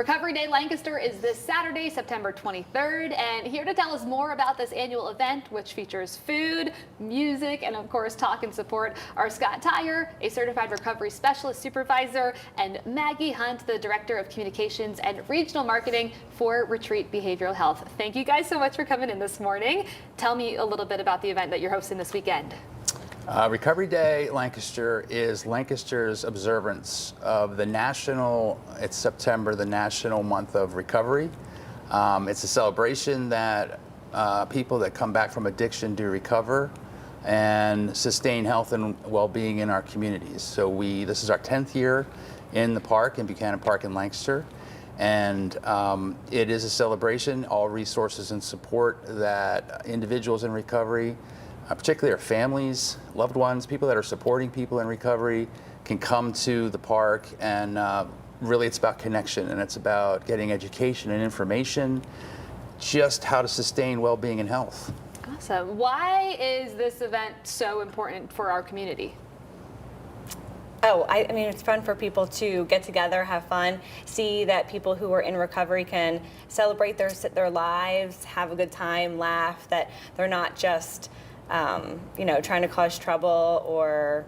Recovery Day Lancaster is this Saturday, September 23rd, and here to tell us more about this annual event, which features food, music, and of course talk and support, are Scott Tyre, a certified recovery specialist supervisor, and Maggie Hunt, the director of communications and regional marketing for Retreat Behavioral Health. Thank you guys so much for coming in this morning. Tell me a little bit about the event that you're hosting this weekend. Recovery Day Lancaster is Lancaster's observance of the it's September, the National Month of Recovery. It's a celebration that people that come back from addiction do recover and sustain health and well-being in our communities. So this is our 10th year in the park, in Buchanan Park in Lancaster. And it is a celebration, all resources and support that individuals in recovery, particularly our families, loved ones, people that are supporting people in recovery, can come to the park. And really it's about connection, and it's about getting education and information, just how to sustain well-being and health. Awesome. Why is this event so important for our community? Oh, I mean, it's fun for people to get together, have fun, see that people who are in recovery can celebrate their lives, have a good time, laugh, that they're not just trying to cause trouble or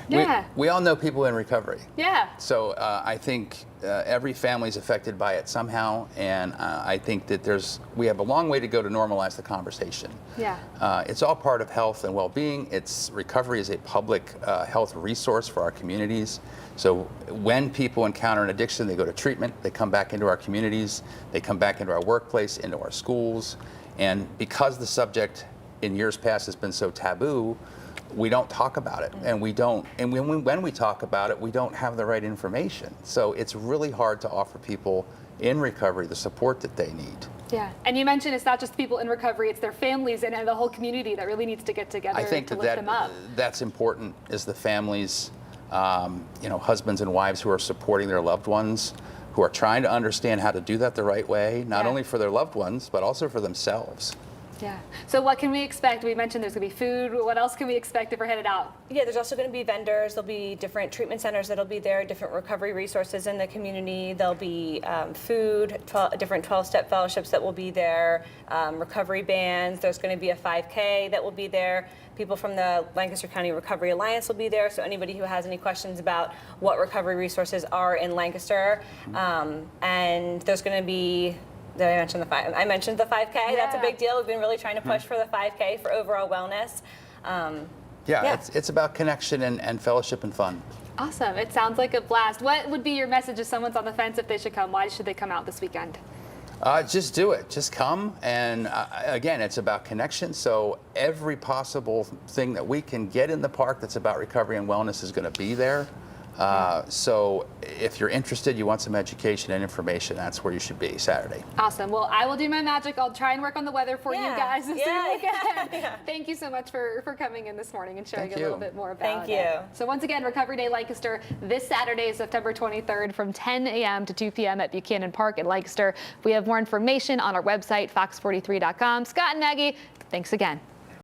Yeah. We all know people in recovery. Yeah. So I think every family is affected by it somehow, and I think that we have a long way to go to normalize the conversation. Yeah. It's all part of health and well-being. Recovery is a public health resource for our communities. So when people encounter an addiction, they go to treatment, they come back into our communities, they come back into our workplace, into our schools. And because the subject in years past has been so taboo, we don't talk about it, and when we talk about it, we don't have the right information. So it's really hard to offer people in recovery the support that they need. Yeah, and you mentioned it's not just people in recovery, it's their families and the whole community that really needs to get together to lift them up. That's important, is the families, husbands and wives who are supporting their loved ones, who are trying to understand how to do that the right way, not only for their loved ones, but also for themselves. Yeah. So what can we expect? We mentioned there's going to be food. What else can we expect if we're headed out? Yeah, there's also going to be vendors. There'll be different treatment centers that'll be there, different recovery resources in the community. There'll be food, different 12-step fellowships that will be there, recovery bands. There's going to be a 5K that will be there. People from the Lancaster County Recovery Alliance will be there, so anybody who has any questions about what recovery resources are in Lancaster. And there's going to be, did I mention the 5? I mentioned the 5K. Yeah. That's a big deal. We've been really trying to push for the 5K for overall wellness. It's about connection and fellowship and fun. Awesome. It sounds like a blast. What would be your message if someone's on the fence if they should come? Why should they come out this weekend? Just do it. Just come. And again, it's about connection. So every possible thing that we can get in the park that's about recovery and wellness is going to be there. So if you're interested, you want some education and information, that's where you should be Saturday. Awesome. Well, I will do my magic. I'll try and work on the weather for you guys as soon as I can. Thank you so much for coming in this morning and sharing a little bit more about it. So once again, Recovery Day Lancaster this Saturday, September 23rd from 10 a.m. to 2 p.m. at Buchanan Park in Lancaster. We have more information on our website, fox43.com. Scott and Maggie, thanks again.